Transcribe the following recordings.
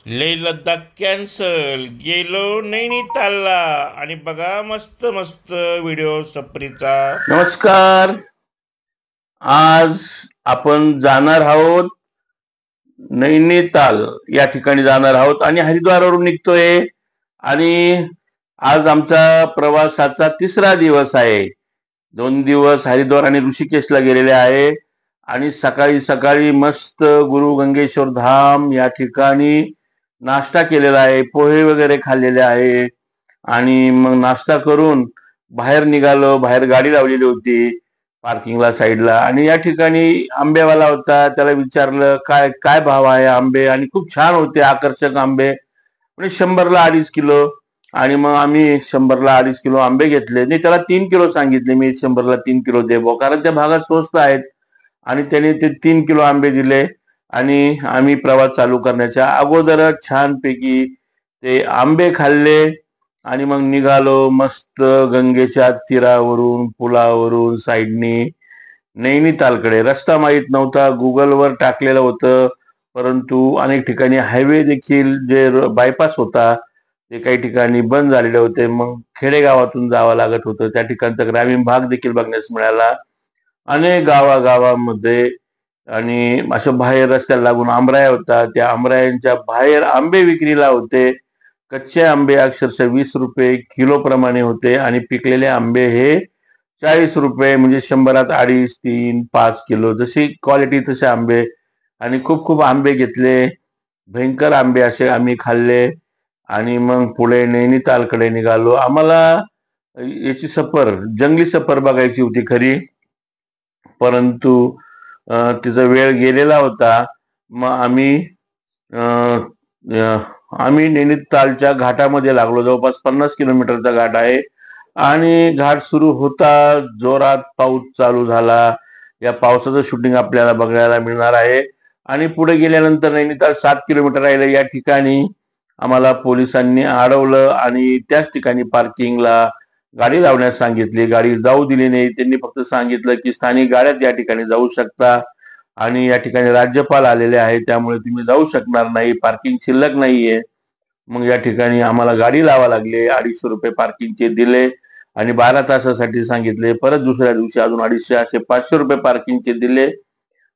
Leh Ladakh cancel, गेलो नैनितालला आणि बघा मस्त मस्त व्हिडिओ सफरीचा. नमस्कार. आज आपण जाणार आहोत नैनिताल या ठिकाणी जाणार आहोत आणि हरिद्वारवरून निघतोय. आणि आज आमचा प्रवासाचा तिसरा दिवस आहे. 2 दिवस हरिद्वार आणि ऋषिकेशला गेलेले आहे आणि सकाळी सकाळी मस्त गुरु गंगेश्वर धाम या ठिकाणी नाश्ता केलेला आहे, पोहे वगैरे खाल्लेले आहे. आणि मग नाश्ता करून बाहेर निघालो. बाहेर गाडी लावलेली होती पार्किंगला साईडला, आणि या ठिकाणी आंबेवाला होता. त्याला विचारलं काय काय भाव आहे आंबे, आणि खूप छान होते, आकर्षक आंबे. म्हणजे 100ला 2.5 किलो. आणि मग आम्ही 100ला 2.5 किलो आंबे घेतले. नाही, त्याला 3 किलो सांगितले मी. 100ला 3 किलो दे बो, कारण त्या भागात स्वस्त आहेत. आणि त्याने ते 3 किलो आंबे दिले. आणि आम्ही प्रवास चालू करण्याच्या अगोदरच छानपैकी ते आंबे खाल्ले आणि मग निघालो मस्त गंगेच्या तीरावरून, पुलावरून साईडनी नैनितालकडे. रस्ता माहीत नव्हता, गुगलवर टाकलेलं होतं, परंतु अनेक ठिकाणी हायवे देखील जे बायपास होता ते काही ठिकाणी बंद झालेले होते. मग खेडेगावातून जावं लागत होतं. त्या ठिकाणचा ग्रामीण भाग देखील बघण्यास मिळाला अनेक गावागावामध्ये. आणि असं बाहेर रस्त्याला लागून आमराया होता, त्या आमरायांच्या बाहेर आंबे विक्रीला होते. कच्चे आंबे अक्षरशः 20 रुपये किलो प्रमाणे होते आणि पिकलेले आंबे हे 40 रुपये, म्हणजे 100त 2.5, 3, 5 किलो, जशी क्वालिटी तसे आंबे. आणि खूप खूप आंबे घेतले, भयंकर आंबे असे आम्ही खाल्ले. आणि मग पुढे नैनितालकडे निघालो. आम्हाला याची सफर, जंगली सफर बघायची होती खरी, परंतु तिचा वेळ गेलेला होता. मग आम्ही नैनितालच्या घाटामध्ये लागलो. जवळपास 50 किलोमीटरचा घाट आहे. आणि घाट सुरू होता, जोरात पाऊस चालू झाला. या पावसाचं शूटिंग आपल्याला बघायला मिळणार आहे. आणि पुढे गेल्यानंतर नैनिताल 7 किलोमीटर राहिलं. या ठिकाणी आम्हाला पोलिसांनी अडवलं आणि त्याच ठिकाणी पार्किंगला गाडी लावण्यास सांगितली. गाडी जाऊ दिली नाही. त्यांनी फक्त सांगितलं की स्थानिक गाड्याच या ठिकाणी जाऊ शकता आणि या ठिकाणी राज्यपाल आलेले आहेत, त्यामुळे तुम्ही जाऊ शकणार नाही, पार्किंग शिल्लक नाहीये. मग या ठिकाणी आम्हाला गाडी लावा लागली. 250 रुपये पार्किंगचे दिले आणि 12 तासासाठी सांगितले. परत दुसऱ्या दिवशी अजून 250, असे 500 रुपये पार्किंगचे दिले.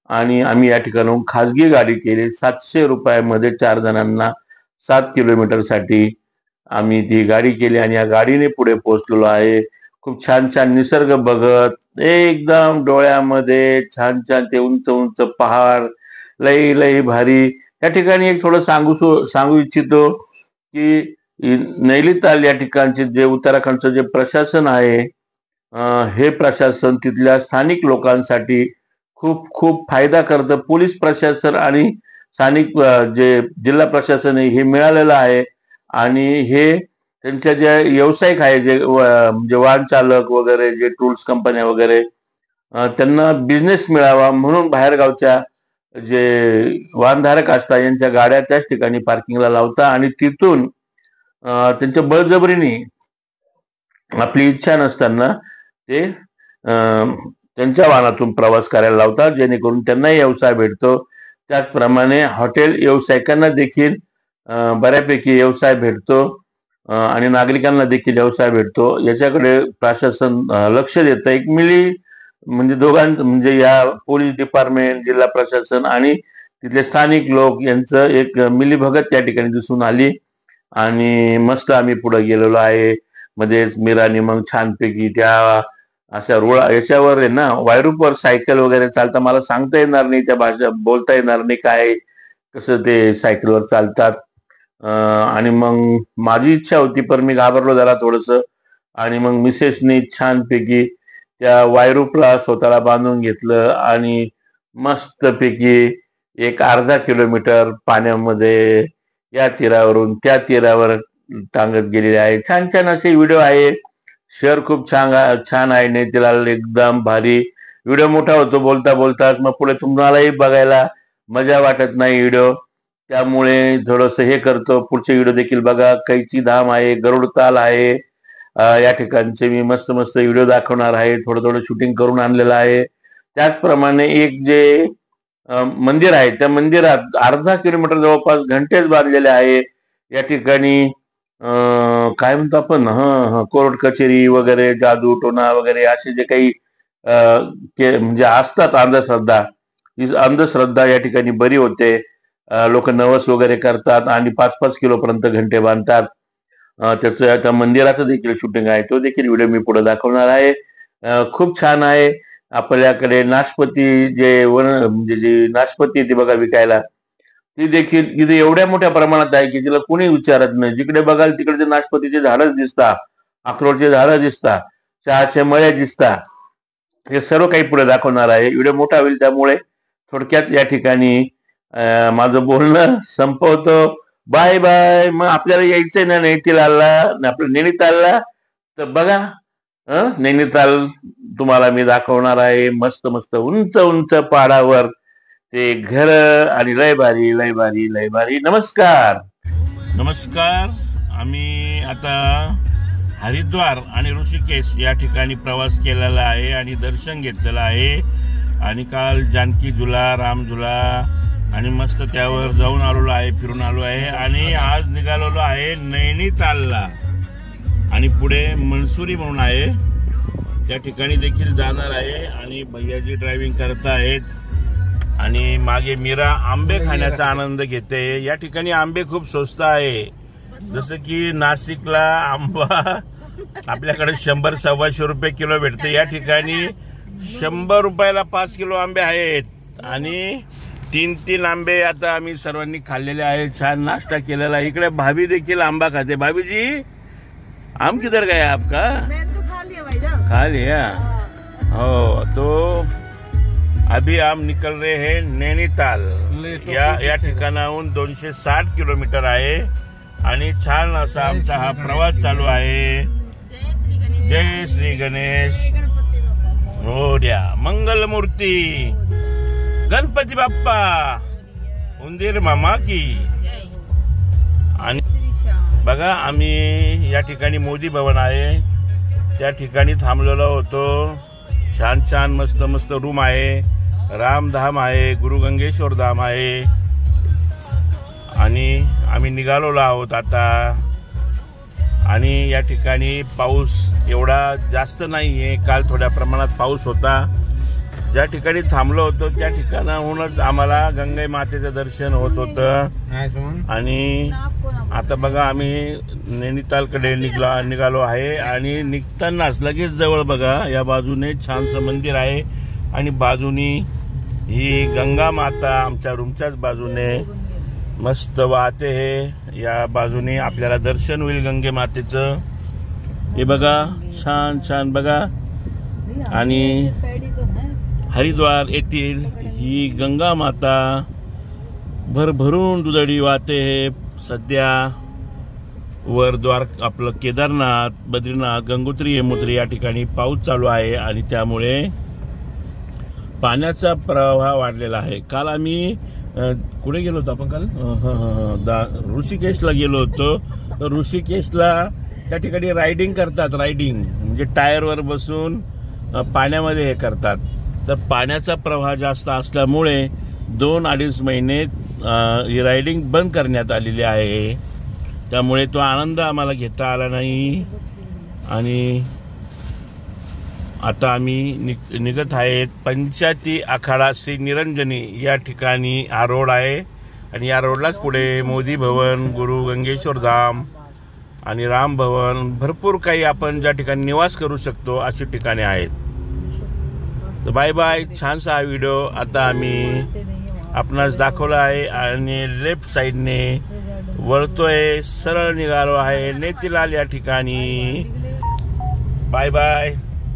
आणि आम्ही या ठिकाणाहून खाजगी गाडी केली. 700 रुपयामध्ये 4 जणांना 7 किलोमीटरसाठी आम्ही ती गाडी केली आणि या गाडीने पुढे पोहोचलेलो आहे. खूप छान छान निसर्ग बघत, एकदम डोळ्यामध्ये छान छान ते उंच उंच पहाड, लई लई भारी. या ठिकाणी एक थोडं सांगू इच्छितो की नैनिताल या ठिकाणचे जे उत्तराखंडचं जे प्रशासन आहे, हे प्रशासन तिथल्या स्थानिक लोकांसाठी खूप खूप फायदा करतं. पोलीस प्रशासन आणि स्थानिक जे जिल्हा प्रशासन आहे हे मिळालेलं आहे. आणि हे त्यांच्या ज्या व्यावसायिक आहे, जे म्हणजे वाहन चालक वगैरे, जे टूल्स कंपन्या वगैरे, त्यांना बिझनेस मिळावा म्हणून बाहेरगावच्या जे वाहनधारक असतात यांच्या गाड्या त्याच ठिकाणी पार्किंगला लावता आणि तिथून त्यांच्या बळजबरीने, आपली इच्छा नसताना ते त्यांच्या वाहनातून प्रवास करायला लावतात, जेणेकरून त्यांनाही व्यवसाय भेटतो. त्याचप्रमाणे हॉटेल व्यावसायिकांना देखील बऱ्यापैकी व्यवसाय भेटतो आणि नागरिकांना देखील व्यवसाय भेटतो. याच्याकडे प्रशासन लक्ष देतं. एक म्हणजे म्हणजे या पोलीस डिपार्टमेंट, जिल्हा प्रशासन आणि तिथले स्थानिक लोक यांचं एक मिलीभगत त्या ठिकाणी दिसून आली. आणि मस्त आम्ही पुढे गेलेलो आहे. मध्येच मीराने मग छानपैकी त्या अशा याच्यावर आहे ना, वायरूपवर सायकल वगैरे चालता. मला सांगता येणार नाही, त्या भाषा बोलता येणार नाही काय कसं ते सायकलवर चालतात. आणि मग माझी इच्छा होती, पण मी घाबरलो जरा थोडस. आणि मग मिसेसनी छानपैकी त्या वायरूपला स्वतःला बांधून घेतलं आणि मस्तपैकी एक अर्धा किलोमीटर पाण्यामध्ये या तीरावरून त्या तीरावर टांगत गेलेले आहे. छान छान असे व्हिडिओ आहे. शहर खूप छान छान आहे. नैनिताल एकदम भारी. व्हिडिओ मोठा होतो बोलता बोलताच, मग पुढे तुम्हालाही बघायला मजा वाटत नाही व्हिडिओ, त्यामुळे थोडस हे करतो. पुढचे व्हिडिओ देखील बघा. कैची धाम आहे, गरुड ताल आहे, या ठिकाणचे मी मस्त मस्त व्हिडिओ दाखवणार आहे. थोडं थोडं शूटिंग करून आणलेलं आहे. त्याचप्रमाणे एक जे मंदिर आहे, त्या मंदिरात अर्धा किलोमीटर जवळपास घंटेच बांधलेले आहे. या ठिकाणी काय म्हणतो आपण कोर्ट कचेरी वगैरे, जादू टोना वगैरे असे जे काही म्हणजे असतात अंधश्रद्धा, ही अंधश्रद्धा या ठिकाणी बरी होते. लोक नवस वगैरे करतात आणि 5-5 किलोपर्यंत घंटे बांधतात. त्याचं त्या मंदिराचं देखील शूटिंग आहे, तो देखील व्हिडिओ मी पुढे दाखवणार आहे. खूप छान आहे. आपल्याकडे नाशपती म्हणजे जी नाशपती ती बघा विकायला, ती देखील इथे एवढ्या मोठ्या प्रमाणात आहे की तिला कोणी विचारत नाही. जिकडे बघाल तिकडे ते नाशपतीचे झाडच दिसतात, अक्रोडचे झाडं दिसतात, चहाचे मळे दिसतात. हे सर्व काही पुढे दाखवणार आहे. व्हिडिओ मोठा होईल, त्यामुळे थोडक्यात या ठिकाणी माझं बोलणं संपवतो. Bye bye. मग आपल्याला यायचंय ना नैनितालला, आपलं नैनितालला, तर बघा नैनिताल तुम्हाला मी दाखवणार आहे. मस्त मस्त उंच उंच पहाडावर ते घर आणि लय भारी लय भारी लय भारी. नमस्कार. आम्ही आता हरिद्वार आणि ऋषिकेश या ठिकाणी प्रवास केलेला आहे आणि दर्शन घेतलेलं आहे. आणि काल जानकी झुला, राम झुला आणि मस्त त्यावर जाऊन आलेलो आहे, फिरून आलो आहे. आणि आज निघालेलो आहे नैनितालला आणि पुढे मनसुरी म्हणून आहे, त्या ठिकाणी देखील जाणार आहे. आणि भैयाजी ड्रायव्हिंग करत आहेत आणि मागे मीरा आंबे खाण्याचा आनंद घेते. या ठिकाणी आंबे खूप स्वस्त आहे. जसं की नाशिकला आंबा आपल्याकडे 100-125 रुपये किलो भेटते, या ठिकाणी 100 रुपयाला 5 किलो आंबे आहेत. आणि 3 आंबे आता आम्ही सर्वांनी खाल्लेले आहेत. छान नाश्ता केलेला. इकडे भाभी देखील आंबा खाते. भाभी जी, आम किधर गया आपका? खा लिया. हो, तो अभी हम निकल रहे हैं नैनीताल. या ठिकाणाहून 260 किलोमीटर आहे आणि छान असा आमचा हा प्रवास चालू आहे. जय श्री गणेश. हो द्या. मंगलमूर्ती गणपती बाप्पा, उंदीर मामा की. आणि बघा, आम्ही या ठिकाणी मोदी भवन आहे, त्या ठिकाणी थांबलेलो होतो. छान छान मस्त मस्त रूम आहे, रामधाम आहे, गुरु गंगेश्वर धाम आहे. आणि आम्ही निघालेलो आहोत आता. आणि या ठिकाणी पाऊस एवढा जास्त नाहीये. काल थोड्या प्रमाणात पाऊस होता. ज्या ठिकाणी थांबलो होतो त्या ठिकाणाहूनच आम्हाला गंगे मातेचं दर्शन होत होतं. आणि आता बघा, आम्ही नैनितालकडे निघालो आहे. आणि निघतानाच लगेच जवळ बघा, या बाजूने छानसं मंदिर आहे आणि बाजूनी ही गंगा माता आमच्या रूमच्याच बाजूने मस्त वाहते है. या बाजूने आपल्याला दर्शन होईल गंगे मातेचं. हे बघा, छान छान बघा. आणि हरिद्वार येथील ही गंगा माता भरभरून दुधडी वाहते है. सध्या वर आपलं केदारनाथ, बद्रीनाथ, गंगोत्री, यमुनोत्री या ठिकाणी पाऊस चालू आहे आणि त्यामुळे पाण्याचा प्रवाह वाढलेला आहे. काल आम्ही कुठे गेलो होतो आपण? काल ऋषिकेशला गेलो होतो. तर ऋषिकेशला त्या ठिकाणी रायडिंग करतात. रायडिंग म्हणजे टायरवर बसून पाण्यामध्ये हे करतात. तर पाण्याचा प्रवाह जास्त असल्यामुळे 2-2.5 महिने ही रायडिंग बंद करण्यात आलेली आहे. त्यामुळे तो आनंद आम्हाला घेता आला नाही. आणि आता आम्ही निघत आहेत. पंचायती आखाडा श्री निरंजनी या ठिकाणी हा रोड आहे. आणि या रोडलाच पुढे मोदी भवन, गुरु गंगेश्वर धाम आणि राम भवन, भरपूर काही आपण ज्या ठिकाणी निवास करू शकतो अशी ठिकाणे आहेत. तर बाय बाय. छानसा हा व्हिडिओ आता आम्ही आपणास दाखवला आहे. आणि लेफ्ट साईडने वळतोय, सरळ निघालो आहे नैनिताल या ठिकाणी. Bye bye.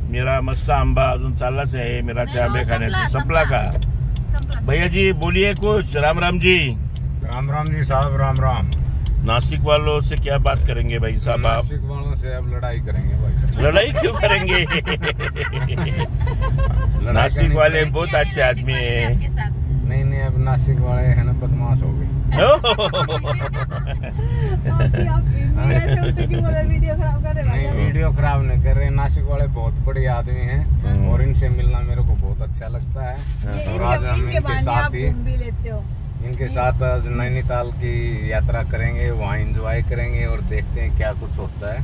मेरा मस्त आंबा अजून चाललाच आहे. मेराचे आंबे खाण्याचा संपला का? भैया जी बोलिए कुछ. राम राम जी. राम राम जी साहब. राम राम. नासिक वालों से क्या बात करेंगे भाई साहब? आप नासिक वालों से अब लड़ाई करेंगे भाई साहब. लड़ाई क्यों करेंगे? नासिक वाले बहुत अच्छे आदमी है. नहीं, अब नासिक वाले है ना बदमाश हो गए. नहीं, वीडियो खराब नहीं कर रहे. नासिक वाले बहुत बड़े आदमी हैं और इनसे मिलना मेरे को बहुत अच्छा लगता है। ये और आज हम इनके इनके बहाने साथ आप ही घूम भी लेते हो। इनके साथ आज नैनीताल की यात्रा करेंगे, वहाँ एंजॉय करेंगे और देखते हैं क्या कुछ होता है।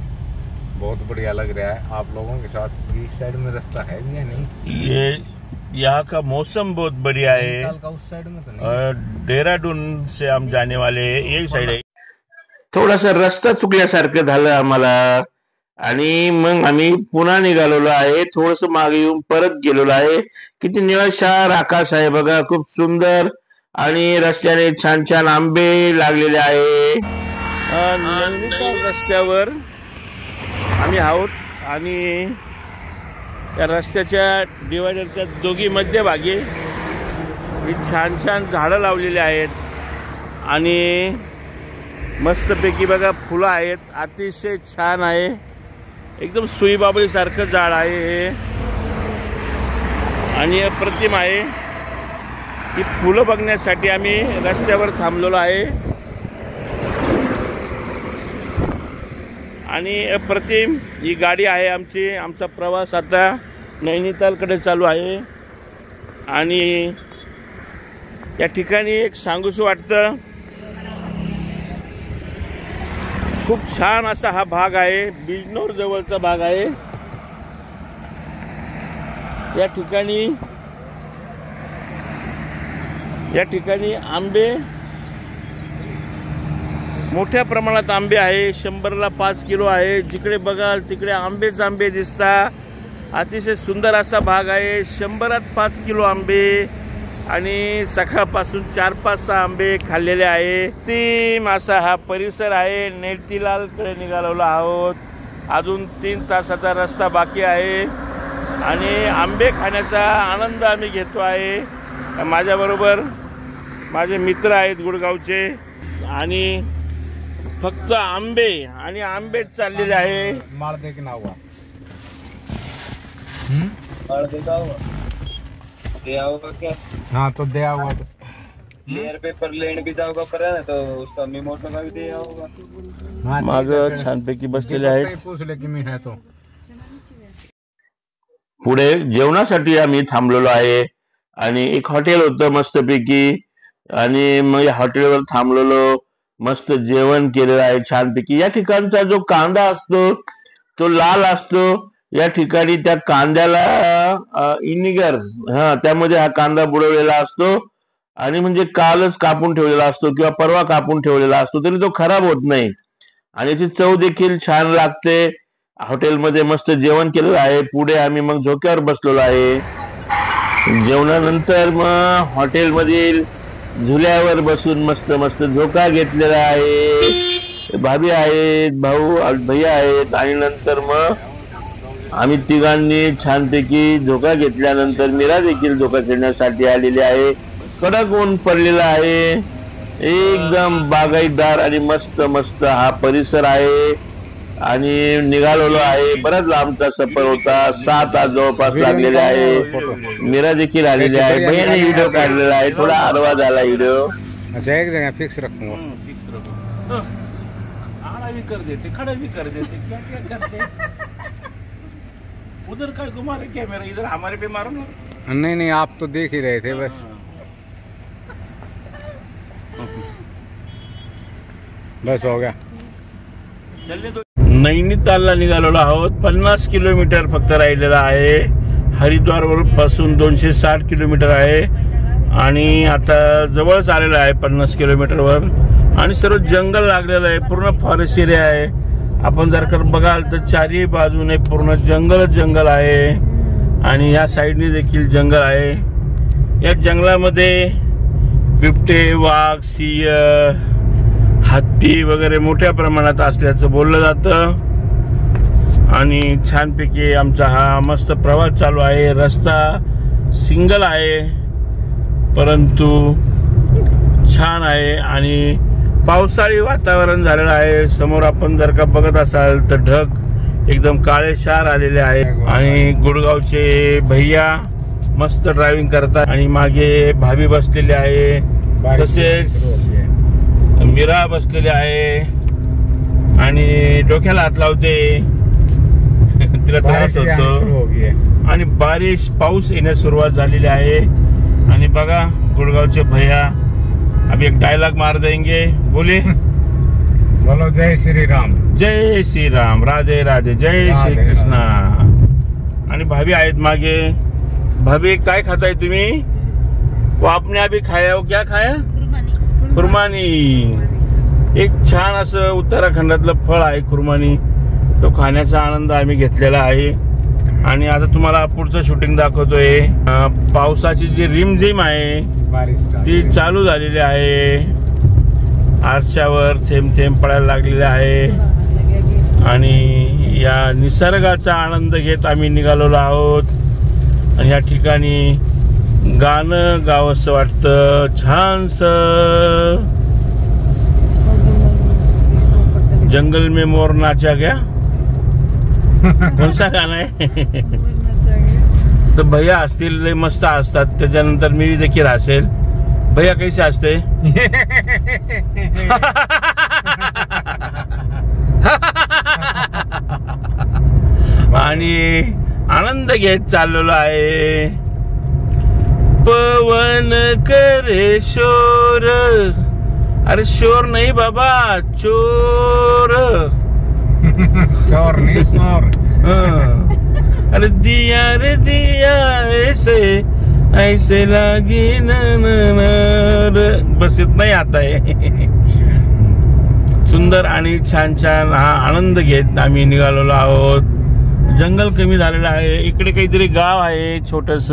बहुत बढ़िया लग रहा है आप लोगों के साथ। इस साइड में रास्ता है भी या नहीं? ये यहाँ का मौसम बहुत बढ़िया है नैनीताल का उस साइड में तो नहीं। और देहरादून से हम जाने वाले हैं, यही साइड है। थोडासा रस्ता चुकल्यासारखं झालं आम्हाला आणि मग आम्ही पुन्हा निघालेलो आहे. थोडस मागे येऊन परत गेलेलो आहे. किती निळशार आकाश आहे बघा, खूप सुंदर. आणि रस्त्याने छान छान आंबे लागलेले आहे. नैनीताल रस्त्यावर आम्ही आहोत आणि त्या रस्त्याच्या डिवायडरच्या दोघी मध्यभागी ही छान छान झाडं लावलेली आहेत आणि मस्तपैकी बघा फुलं आहेत. अतिशय छान आहे, एकदम सुईबाबळीसारखं झाड आहे हे आणि अप्रतिम आहे. ही फुलं बघण्यासाठी आम्ही रस्त्यावर थांबलेलो आहे आणि अप्रतिम ही गाडी आहे आमची. आमचा प्रवास आता नैनीतालकडे चालू आहे आणि या ठिकाणी एक सांगूसं वाटतं, खूप छान असा हा भाग आहे. बिजनौर जवळचा भाग आहे. या ठिकाणी आंबे मोठ्या प्रमाणात आंबे आहे. 100ला 5 किलो आहे. जिकडे बघाल तिकडे आंबेच आंबे दिसतात. अतिशय सुंदर असा भाग आहे. 100त 5 किलो आंबे आणि सकाळपासून 4-5 आंबे खाल्लेले आहे. तीन असा हा परिसर आहे. नैनीतालकडे निघालेलो आहोत. अजून 3 तासाचा रस्ता बाकी आहे आणि आंबे खाण्याचा आनंद आम्ही घेतो आहे. माझ्याबरोबर माझे मित्र आहेत गुडगावचे आणि फक्त आंबे आणि आंबेच चाललेले आहे. माळ देखना हुआ क्या? हाँ तो दिया हुआ लेयर पेपर लेने भी जाओगा पर है ना, तो उसका मेमोटो का भी दिया होगा। हाँ, माग छानपैकी बसलेले आहेत. पूछ ले की मी है तो पुढे जेवणासाठी आम्ही थांबलेलो आहे आणि एक हॉटेल होतं मस्तपैकी आणि मग या हॉटेलवर थांबलेलो. मस्त जेवण केलेलं आहे छानपैकी. या ठिकाणचा जो कांदा असतो तो लाल असतो. या ठिकाणी त्या कांद्याला इनिगर त्यामध्ये हा कांदा बुडवलेला असतो आणि म्हणजे कालच कापून ठेवलेला असतो किंवा परवा कापून ठेवलेला असतो तरी तो खराब होत नाही आणि याची चव देखील छान लागते. हॉटेलमध्ये मस्त जेवण केलेलं आहे. पुढे आम्ही मग झोक्यावर बसलेलो आहे. जेवणानंतर मग हॉटेलमधील झुल्यावर बसून मस्त मस्त झोका घेतलेला आहे. भाभी आहेत, भाऊ भैया आहेत आणि नंतर मग आम्ही तिघांनी छानपैकी झोका घेतल्यानंतर मीरा देखील झोका खेळण्यासाठी आलेली आहे. कडक ऊन पडलेला आहे. एकदम बागायतदार आणि मस्त मस्त हा परिसर आहे आणि निघालेलो आहे. बराच लांबचा सफर होता. 7 तास जवळपास लागलेले आहे. मीरा देखील आलेली आहे. भैयाने व्हिडिओ काढलेला आहे. थोडा आडवा झाला व्हिडिओ. अच्छा एक जगह फिक्स रखूंगा. फिक्स रखो. आड़ा भी कर देते, खड़ा भी कर देते, क्या क्या करते. उधर का घुमा रहे कैमरा, इधर हमारे पे मारो ना. नहीं नहीं आप तो देख ही रहे थे बस. बस हो गया. नैनीतालला निघालेलो आहोत. 50 किलोमीटर फक्त राहिलेला आहे. हरिद्वार पासून 260 किलोमीटर आहे आणि आता जवळच आलेला आहे 50 किलोमीटरवर आणि सर्व जंगल लागलेलं आहे. पूर्ण फॉरेस्ट एरिया आहे. आपण जर का बघाल तर चारही बाजूने पूर्ण जंगलच जंगल आहे आणि या साईडने देखील जंगल आहे. या जंगलामध्ये बिबटे, वाघ, सिंह, हत्ती वगैरे मोठ्या प्रमाणात असल्याचं बोललं जातं आणि छानपैकी आमचा हा मस्त प्रवास चालू आहे. रस्ता सिंगल आहे परंतु छान आहे आणि पावसाळी वातावरण झालेलं आहे. समोर आपण जर का बघत असाल तर ढग एकदम काळेशार आलेले आहे आणि गुडगावचे भैया मस्त ड्रायव्हिंग करतात आणि मागे भाभी बसलेली आहे. तसेच मीरा बसलेली आहे आणि डोक्याला हात लावते. तिला त्रास होतो आणि बारिश पाऊस येण्यास सुरुवात झालेली आहे। आणि बघा गुड़गांवचे भैया अब एक डायलॉग मार देंगे, बोले बोलो जय श्री राम, जय श्री राम, राधे राधे, जय श्री कृष्णा। आणि भाभी आहेत मागे। भाभी काय खाताय तुम्ही? वो आपने अभी खाया, वो क्या खाया? खुरमानी। एक छान असं उत्तराखंडातलं फळ आहे खुरमानी, तो खाण्याचा आनंद आम्ही घेतलेला आहे। आणि आता तुम्हाला पुढचं शूटिंग दाखवतोय। पावसाची जी रिमझिम आहे ती चालू झालेली आहे, आरशावर थेंब थेंब पडायला लागलेले आहे। आणि या निसर्गाचा आनंद घेत आम्ही निघालेलो आहोत। आणि या ठिकाणी गाणं गावंसं वाटतं छानस। जंगल में मोर नाचा गया, कोणसा गाणं आहे? तर भैया असतील, लय मस्त असतात। त्याच्यानंतर मी देखील असेल। भैया कैसे असते? आणि आनंद घेत चाललेलो आहे। पवन करे शोर, अरे शोर नहीं बाबा, चोर। चोर नहीं चोर। अरे दिया रे दिया ऐसे ऐसे लागी न, बस इतना ही आता है। सुंदर आणि छान छान हा आनंद घेत आम्ही निघालेलो आहोत। जंगल कमी झालेलं आहे, इकडे काहीतरी गाव आहे छोटस,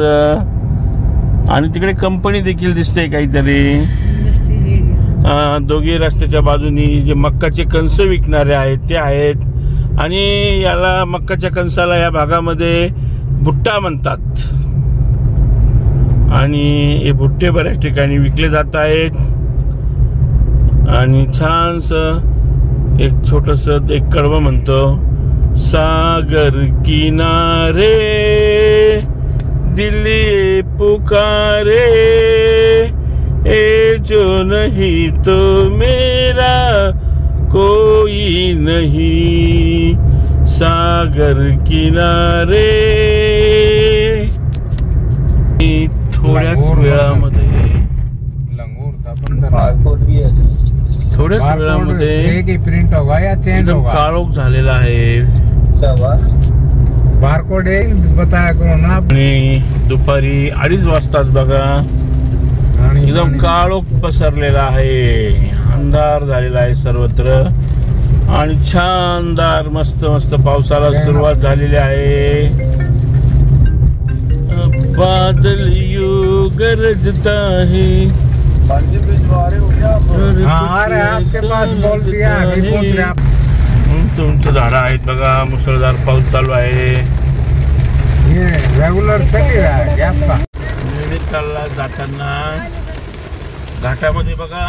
आणि तिकडे कंपनी देखील दिसते काहीतरी। दोघी रस्त्याच्या बाजूनी जे मक्काचे कणस विकणारे आहेत ते आहेत। आणि याला मक्काच्या कणसाला या भागामध्ये भुट्टा म्हणतात। आणि हे भुट्टे बऱ्याच ठिकाणी विकले जात आहेत। आणि छानस एक छोटस एक कडवं म्हणतो, सागर किनारे दिल ये पुकारे, ए जो नहीं तो मेरा कोई नहीं, सागर किनारे। थोड्याच वेळामध्ये थोड्याच वेळामध्ये प्रिंट होगा या चेंज होगा, काळोख झालेला आहे। बारकोड बताया करो ना। आणि दुपारी 2:30 वाजताच बघा एकदम काळोख पसरलेला आहे, अंधार झालेला आहे सर्वत्र। आणि छानदार मस्त मस्त पावसाला सुरुवात झालेली आहे। बादल यू गरजता है, आपके पास बोल दिया, अभी पहुंच रहे आप। तुमचं झाडं आहेत बघा, मुसळधार पाऊस चालू आहे। ये रेगुलर चल रहा है क्या आपका? नैनितालला जाताना घाटामध्ये बघा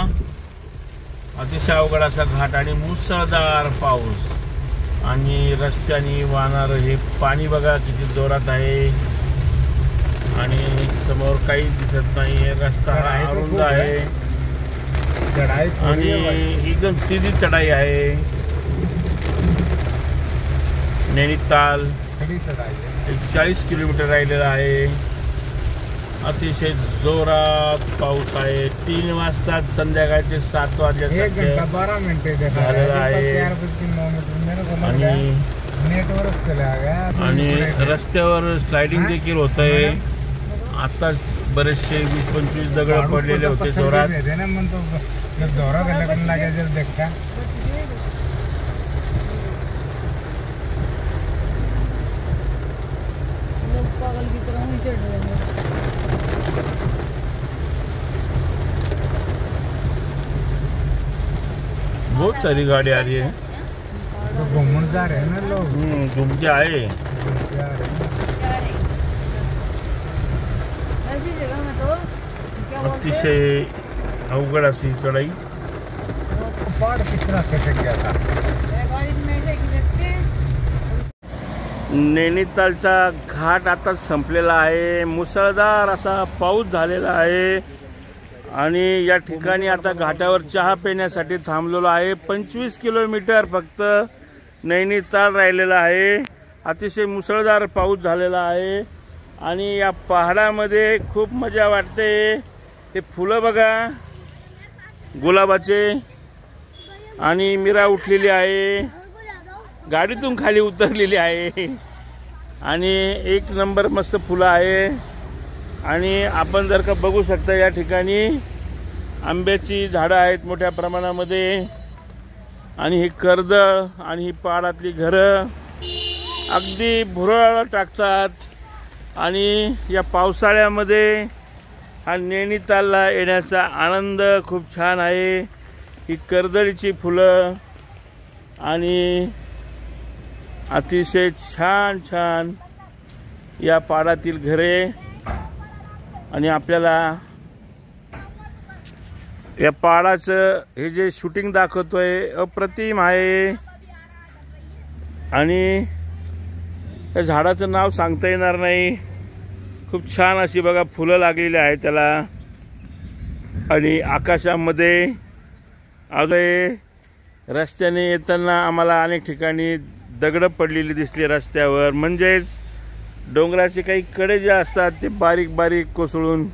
अतिशय अवघड असा घाट आणि मुसळधार पाऊस, आणि रस्त्याने वाहणारं हे पाणी बघा किती जोरात आहे। आणि समोर काहीच दिसत नाही, रस्ता अरुंद आहे आणि एकदम सीधी चढाई आहे। नैनिताल 40 किलोमीटर राहिलेला आहे। अतिशय जोरात पाऊस आहे। 3 वाजता संध्याकाळचे 7 वाजल्यासारखे झालेला आहे। आणि रस्त्यावर स्लायडिंग देखील होत आहे। आताच बरेचसे 20-25 दगड पडलेले होते जोरात। बहुत सारी गाड़ी आ रही है, घूमने जा रहे हैं ना लोग, घूम के आए। अतिशय अवघड अशी चढाई। पहाड़ किस तरह खसक गया था। नैनितालचा घाट आता संपलेला आहे। मुसळधार असा पाऊस झालेला आहे आणि या ठिकाणी आता घाटावर चहा पिण्यासाठी थांबलेलो आहे। 25 किलोमीटर फक्त नैनिताल राहिलेला आहे। अतिशय मुसळधार पाऊस झालेला आहे। आणि या पहाडामध्ये खूप मजा वाटते। हे फुलं बघा गुलाबाचे, आणि मीरा उठलेली आहे, गाडीतून खाली उतरलेली आहे, आणि एक नंबर मस्त फुलं आहे। आणि आपण जर का बघू शकता या ठिकाणी आंब्याची झाडं आहेत मोठ्या प्रमाणामध्ये, आणि ही कर्दळ आणि ही पहाडातली घरं अगदी भुरळ टाकतात। आणि या पावसाळ्यामध्ये हा नैनितालला येण्याचा आनंद खूप छान आहे। ही कर्दळीची फुलं आणि अतिशय छान छान या पहाडातील घरे, आणि आपल्याला या पहाडाचं हे जे शूटिंग दाखवतोय अप्रतिम आहे। आणि त्या झाडाचं नाव सांगता येणार नाही, खूप छान अशी बघा फुलं लागलेली आहेत त्याला। आणि आकाशामध्ये आज रस्त्याने येताना आम्हाला अनेक ठिकाणी दगडं पडलेली दिसली रस्त्यावर, म्हणजेच डोंगराचे काही कडे जे असतात ते बारीक बारीक कोसळून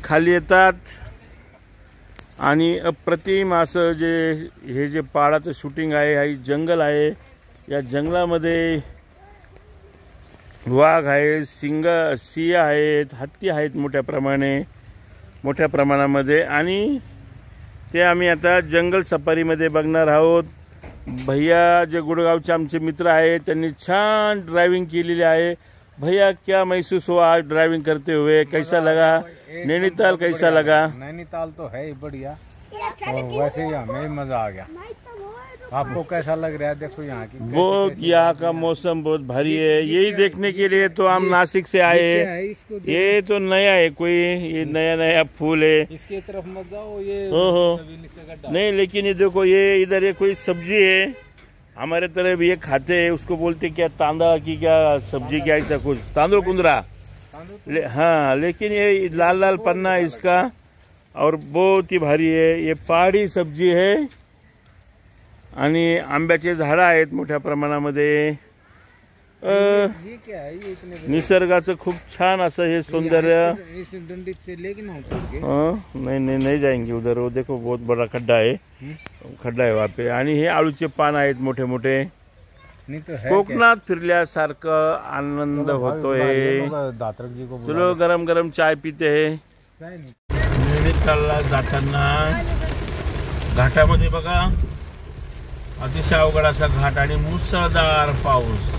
खाली येतात। आणि अप्रतिम असं हे जे पहाडाचं शूटिंग आहे, हा जंगल आहे, या जंगलामध्ये वाघ आहे, सिंह आहेत, हत्ती आहेत मोठ्या प्रमाणामध्ये, आणि ते आम्ही आता जंगल सफारीमध्ये बघणार आहोत। भैया जे गुड़गांवचे आमचे मित्र आहेत त्यांनी छान ड्राइविंग केलेली आहे। भैया क्या महसूस हुआ आज ड्राइविंग करते हुए, कैसा लगा नैनीताल, कैसा लगा? नैनीताल तो है ही बढ़िया, और वैसे ही हमें मजा आ गया। आपको कैसा लग रहा है? देखो यहाँ की बहुत, यहाँ का मौसम बहुत भारी है। यही देखने के लिए तो हम नासिक से आए हैं। ये तो नया है, कोई ये नया फूल है, इसकी तरफ मत जाओ। ये ओहो नहीं, लेकिन ये देखो ये इधर ये कोई सब्जी है, हमारे तरफ ये खाते हैं, उसको बोलते क्या तांदा की क्या सब्जी क्या ऐसा कुछ, तांदूळ कुंदरा। हाँ, लेकिन ये लाल लाल पन्ना है इसका और बहुत ही भारी है। ये पहाड़ी सब्जी है। आणि आंब्याचे झाडं आहेत मोठ्या प्रमाणामध्ये। निसर्गाचं खूप छान असं हे सौंदर्य। नहीं जाएंगे उधर, वो देखो बहुत बड़ा खड्डा है वहाँ पे। आणि हे आळूचे पान आहेत मोठे मोठे। कोकणात फिरल्यासारखं आनंद होतोय। चलो गरम गरम चाय पीते है। नैनीतालला जाताना घाटामध्ये बघा अतिशय अवघड असा घाट आणि मुसळधार पाऊस,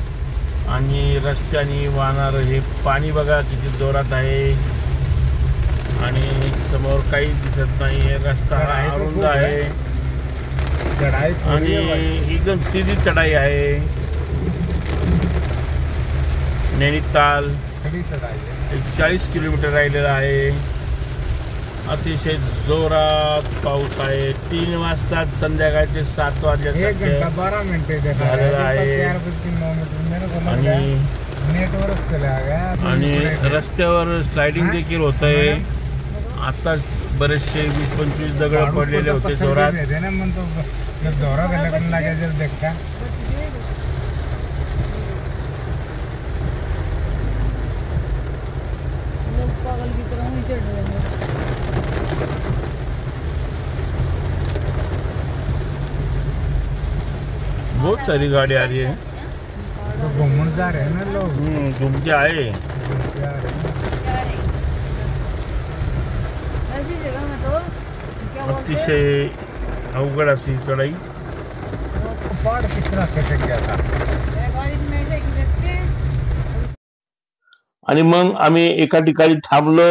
आणि रस्त्याने वाहणारं हे पाणी बघा किती जोरात आहे, आणि समोर काही दिसत नाही। रस्ता अरुंद आहे आणि एकदम सीधी चढाई आहे। नैनीताल 40 किलोमीटर राहिलेला आहे। अतिशय जोरात पाऊस आहे। 3 वाजता संध्याकाळचे 7 वाजल्यासारखे झालेलं आहे। आणि रस्त्यावर स्लायडिंग देखील होत आहे। आताच बरेचसे 20-25 दगड पडलेले होते जोरात। बहुत सारी गाड़ी आ रही है, तो घूमने जा रहे हैं ना लोग, घूम के आए। अतिशय अवघड अशी चढाई। पहाड़ किस तरह खसक गया था। आणि मग आम्ही एका ठिकाणी थांबलो,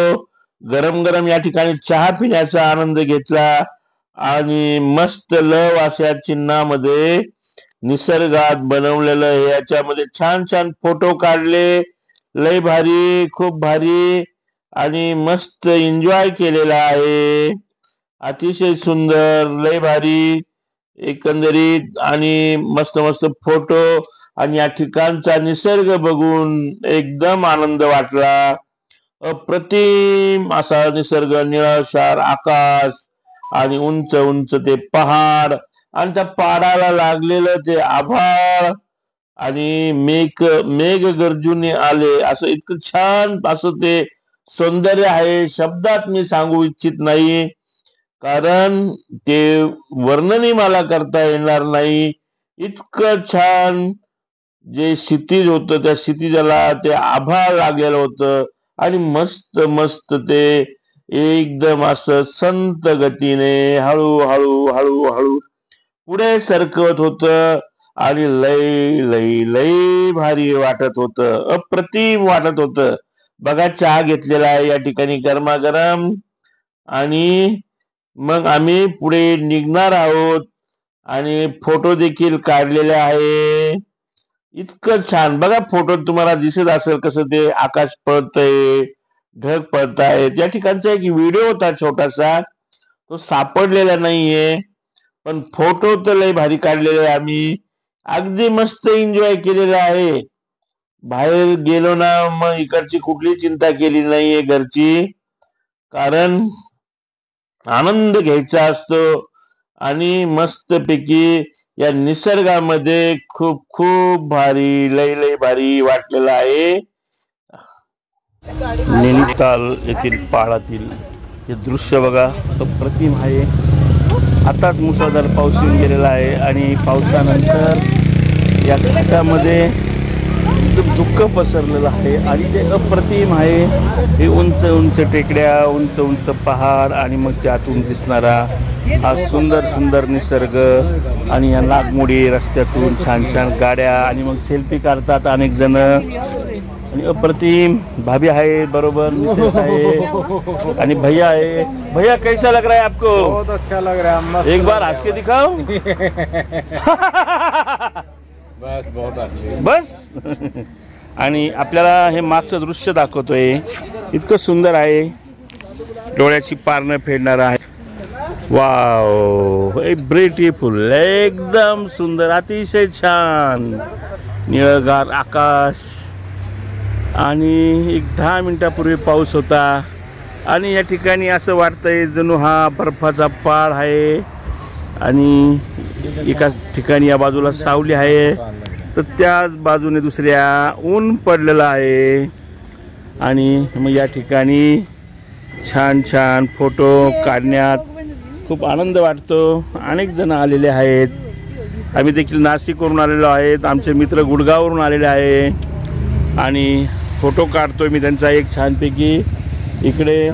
गरम गरम या ठिकाणी चहा पिण्याचा आनंद घेतला, आणि मस्त लव अशा चिन्हामध्ये निसर्गात बनवलेलं याच्यामध्ये छान छान फोटो काढले। लय भारी, खूप भारी, आणि मस्त एन्जॉय केलेला आहे। अतिशय सुंदर, लय भारी एकंदरीत, आणि मस्त मस्त फोटो, आणि या ठिकाणचा निसर्ग बघून एकदम आनंद वाटला। अप्रतिम असा निसर्ग, निळाशार आकाश, आणि उंच उंच ते पहाड, आणि त्या पहाडाला लागलेलं ते आभाळ, आणि मेघ गर्जून आले असं इतकं छान असं ते सौंदर्य आहे. शब्दात मी सांगू इच्छित नाही, कारण ते वर्णनही मला करता येणार नाही. इतकं छान जे क्षितिज होतं त्या क्षितिजाला ते आभाळ लागलेलं होतं आणि मस्त मस्त ते एकदम असं संत गतीने हळूहळू हळूहळू पुढे सरकत होतं आणि लय लय लय भारी वाटत होतं, अप्रतिम वाटत होतं. बघा चहा घेतलेला आहे या ठिकाणी गरमागरम आणि मग आम्ही पुढे निघणार आहोत आणि फोटो देखील काढलेले आहे. इतकं छान बघा फोटो तुम्हाला दिसत असेल कसं ते आकाश पळतय, ढग पळतायत. या ठिकाणचा एक व्हिडिओ होता छोटासा, तो सापडलेला नाहीये, पण फोटो तर लय भारी काढलेले आम्ही. अगदी मस्त एन्जॉय केलेला आहे. बाहेर गेलो ना मग इकडची कुठली चिंता केली नाहीये घरची, कारण आनंद घ्यायचा असतो आणि मस्तपैकी या निसर्गामध्ये खूप खूप भारी लय लय भारी वाटलेलं आहे. नैनिताल येथील पहाडातील हे दृश्य बघा, अप्रतिम आहे. आताच मुसळधार पाऊस येऊन गेलेला आहे आणि पावसानंतर या घाटामध्ये एकदम दुःख पसरलेलं आहे आणि ते अप्रतिम आहे. हे उंच उंच टेकड्या, उंच उंच पहाड आणि मग त्यातून दिसणारा हा सुंदर सुंदर निसर्ग आणि या नागमोडी रस्त्यातून छान छान गाड्या आणि मग सेल्फी काढतात अनेक जण आणि अप्रतिम. भाभी आहे बरोबर, मिसेस आहे आणि भैया आहे. भैया कैसा लग रहा है आपको? बहुत अच्छा लग रहा है, एक बार हंस के दिखाओ. बस बहुत बस. आणि आपल्याला हे मागचं दृश्य दाखवतोय, इतकं सुंदर आहे, डोळ्याची पारणं फेडणारं आहे. वाव, ब्युटिफुल, एकदम सुंदर, अतिशय छान निळगार आकाश. आणि 10 मिनिटापूर्वी पाऊस होता आणि या ठिकाणी असं वाटतंय जणू हा बर्फाचा पहाड आहे आणि एका ठिकाणी या बाजूला सावली आहे तर त्याच बाजूने दुसऱ्या ऊन पडलेलं आहे. आणि मग या ठिकाणी छान छान फोटो काढण्यात खूप आनंद वाटतो. अनेक जण आलेले आहेत, आम्ही देखील नाशिकवरून आलेलो आहेत, आमचे मित्र गुडगाववरून आलेले आहे आणि फोटो काढतोय मी त्यांचा एक छानपैकी. इकडे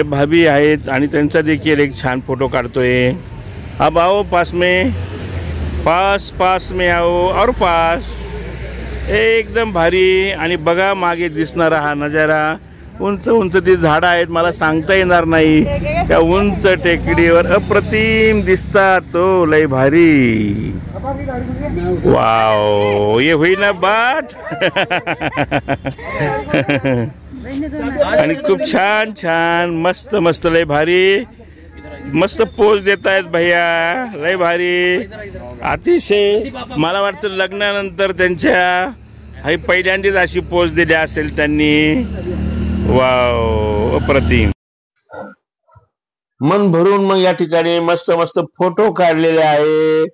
भाभी आहेत आणि त्यांचा देखील एक छान फोटो काढतोय. अब आओ पास में, पास में आओ और पास. एकदम भारी. आणि बघा मागे दिसणारा हा नजारा, उंच उंच ती झाडं आहेत, मला सांगता येणार नाही, त्या उंच टेकडीवर अप्रतिम दिसतात. तो लय भारी. वाव, ये हुई ना बात. आणि खूप छान छान मस्त मस्त लय भारी मस्त पोज देत आहेत भैया, लय भारी. अतिशय मला वाटतं लग्नानंतर त्यांच्या पहिल्यांदाच अशी पोज दिली असेल त्यांनी. वाव, अप्रतिम. मन भरून मग या ठिकाणी मस्त मस्त फोटो काढलेले आहे,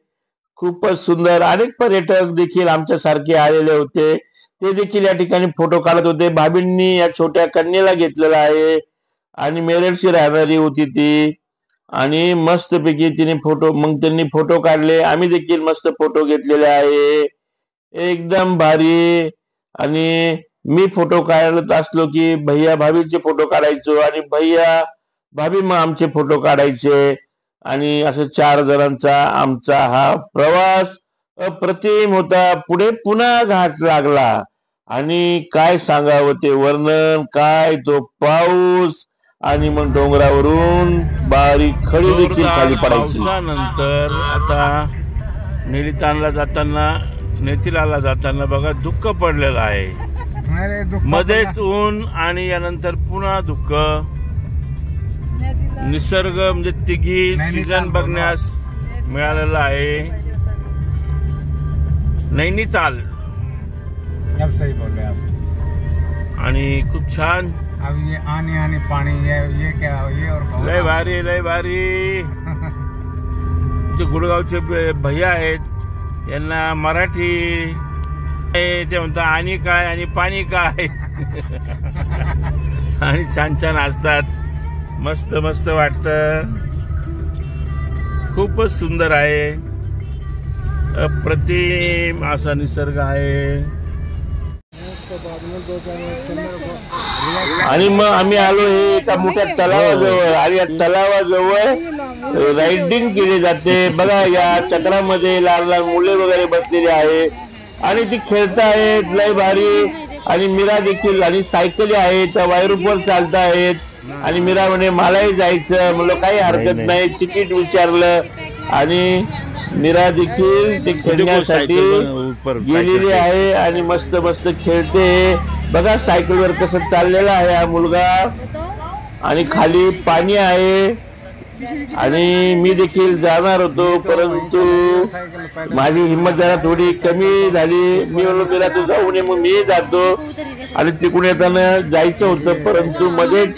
खूपच सुंदर. अनेक पर्यटक देखील आमच्या सारखे आलेले होते, ते देखील या ठिकाणी फोटो काढत होते. भाभींनी या छोट्या कन्येला घेतलेला आहे आणि मेरठची राहणारी होती ती आणि मस्तपैकी तिने फोटो, मग त्यांनी फोटो काढले, आम्ही देखील मस्त फोटो घेतलेले आहे, एकदम भारी. आणि मी फोटो काढत असलो की भैया भाभीचे फोटो काढायचो आणि भैया भाभी मग आमचे फोटो काढायचे आणि असं 4 जणांचा आमचा हा प्रवास अप्रतिम होता. पुढे पुन्हा घाट लागला आणि काय सांगावं ते वर्णन, काय तो पाऊस आणि मग डोंगरावरून बारीक खडी देखील खाली पडायची. पावसानंतर आता नेतिलाला जाताना बघा दुःख पडलेलं आहे, मध्येच ऊन आणि यानंतर पुन्हा दुःख. निसर्ग म्हणजे तिघी सीझन बघण्यास मिळालेला आहे. नैनिताल सही बोल रहे आप. आणि खूप छान. अब ये आने पानी, ये क्या, ये और लय भारी लय भारी. जे गुडगावचे भैया आहेत यांना मराठी ते म्हणतात आणि काय आणि पाणी काय आणि छान छान असतात. मस्त मस्त वाटतं. खूपच सुंदर आहे. अप्रतिम असा निसर्ग आहे. आणि मग आम्ही आलो हे एका मोठ्या तलावाजवळ आणि या तलावाजवळ रायडिंग केली जाते. बघा या चक्रामध्ये लहान लहान मुले वगैरे बसलेली आहे आणि ती खेळतायत लय भारी. आणि मीरा देखील आणि सायकली आहेत वायरूपवर चालतायत. आणि मीरा म्हणे मलाही जायचं. म्हणलं काही हरकत नाही. तिकीट विचारलं आणि मीरा देखील ते खेळण्यासाठी गेलेली आहे आणि मस्त मस्त खेळते. बघा सायकलवर कसं चाललेला आहे हा मुलगा. आणि खाली पाणी आहे. आणि मी देखील जाणार होतो परंतु माझी हिंमत जरा थोडी कमी झाली. मी म्हणलो मीरा तू जाऊ नये. मग मी जातो. आणि तिकडून येताना जायचं होतं परंतु मध्येच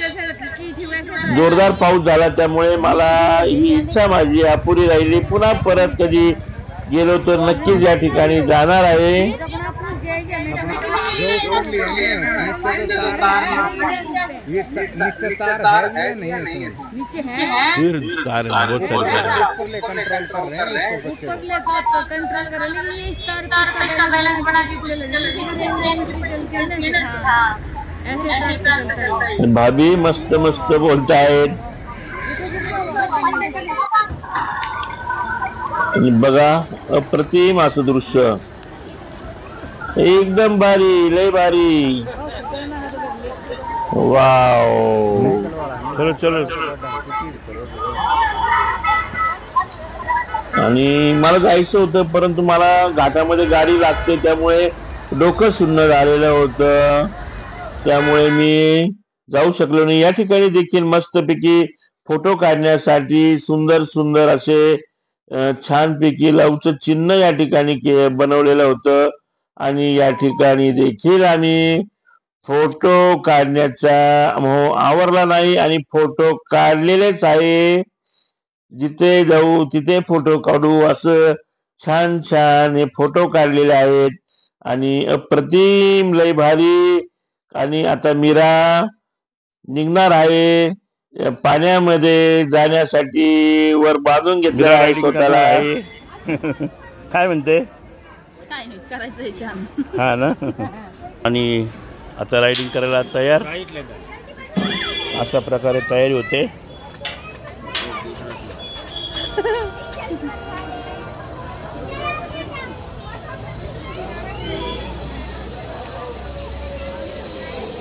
जोरदार पाऊस झाला त्यामुळे मला ही इच्छा माझी अपुरी राहिली. पुन्हा परत कधी गेलो तर नक्कीच या ठिकाणी जाणार आहे. भाभी मस्त मस्त बोलतायत. बघा अप्रतिम असं दृश्य. एकदम भारी लय भारी. वाव. चलो चलो. आणि मला जायचं होतं परंतु मला घाटामध्ये गाडी लागते त्यामुळे डोकं सुन्न झालेलं होतं. त्यामुळे मी जाऊ शकलो नाही. या ठिकाणी देखील मस्तपैकी फोटो काढण्यासाठी सुंदर सुंदर असे छानपैकी लवचं चिन्ह या ठिकाणी बनवलेलं होतं. आणि या ठिकाणी देखील आम्ही फोटो काढण्याचा मोह आवरला नाही आणि फोटो काढलेलेच आहे. जिथे जाऊ तिथे फोटो काढू असं छान छान हे फोटो काढलेले आहेत. आणि अप्रतिम लय भारी. आणि आता मीरा निघणार आहे पाण्यामध्ये जाण्यासाठी. वर बांधून घेतलं आहे स्वतःला. काय म्हणते हा ना. आणि आता रायडिंग करायला तयार. अशा प्रकारे तयारी होते.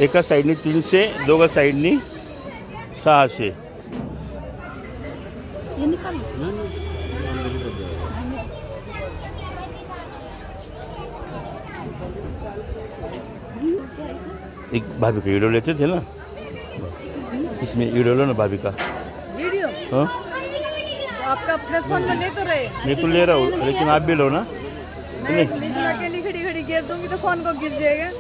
एका साईडनी 300 दोघा साईडनी 600. एक भाभी का वीडियो लेते थे ना. इसमें वीडियो लो ना भाभी का. वीडियो हाँ आपका अपने फोन में ले तो रहे. मैं तो ले रहा हूँ लेकिन आप भी लो ना. मैं पुलिस में अकेली खड़ी खड़ी गिर दूंगी तो फोन को गिर जाएगा.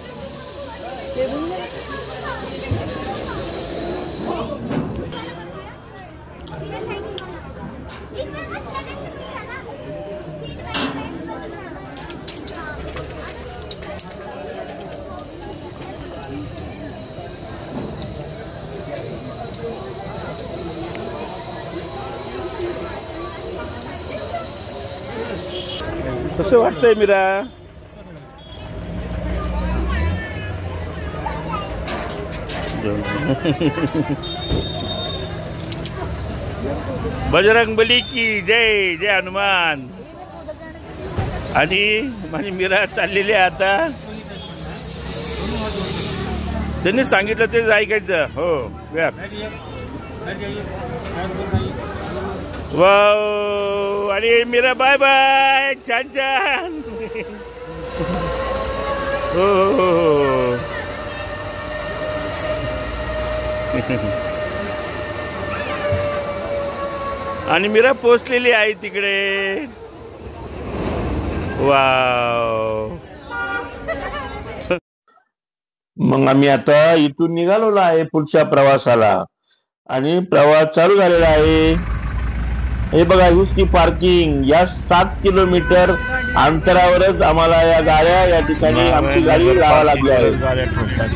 कसं वाटतंय मीरा. बजरंगबली की जय. जय हनुमान. आणि माझी मीरा चाललेली आहे आता. त्यांनी सांगितलं तेच ऐकायचं. हो वाव. आणि मीरा बाय बाय. छान छान. हो आणि मीरा पोचलेली आहे तिकडे. वाव. मग आम्ही आता इथून निघालेलो आहे पुढच्या प्रवासाला. आणि प्रवास चालू झालेला आहे. हे बघा हीच ती पार्किंग. या 7 किलोमीटर अंतरावरच आम्हाला या गाड्या या ठिकाणी आमची गाडी लावा लागली आहे. गाड्या ठेवतात.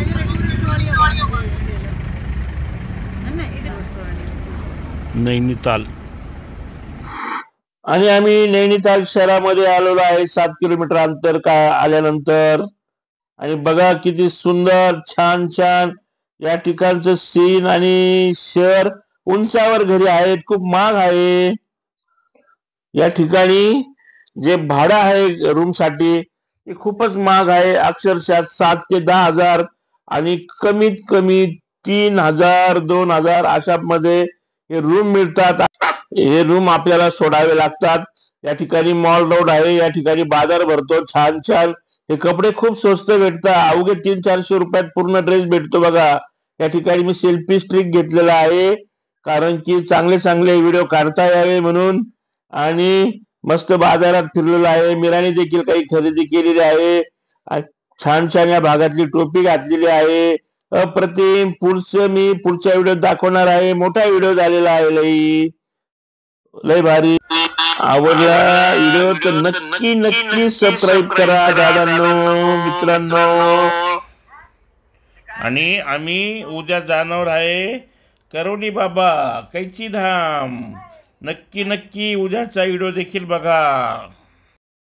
नैनिताल आणि आम्ही नैनिताल शहरामध्ये आलेलो आहे 7 किलोमीटर अंतर आल्यानंतर. आणि बघा किती सुंदर छान छान या ठिकाणचं सीन. आणि शहर उंचावर घरी आहेत, खूप महाग आहे. या ठिकाणी जे भाडं आहे रूम साठी ते खूपच महाग आहे. अक्षरशः 7 ते 10 हजार आणि कमीत कमी 3,000 2,000 अशा मध्ये हे रूम मिळतात. हे रूम आपल्याला सोडावे लागतात. या ठिकाणी मॉल रोड आहे, या ठिकाणी बाजार भरतो छान छान. हे कपडे खूप स्वस्त भेटतात, अवघे 300-400 रुपयात पूर्ण ड्रेस भेटतो बघा. या ठिकाणी मी सेल्फी स्टिक घेतलेला आहे कारण की चांगले चांगले व्हिडिओ काढता यावे म्हणून. आणि मस्त बाजारात फिरलेलो आहे. मीराने देखील काही खरेदी केलेली आहे. छान छान या भागातली टोपी घातलेली आहे. अप्रतिम. मी पुढच्या व्हिडिओ दाखवणार आहे. मोठा व्हिडिओ झालेला आहे, लय भारी. आवडला व्हिडिओ तर नक्की नक्की सबस्क्राईब करा दादांनो मित्रांनो. आणि आम्ही उद्या जाणार आहे करोनी बाबा कैची धाम. नक्की नक्की उद्याचा व्हिडिओ देखील बघा.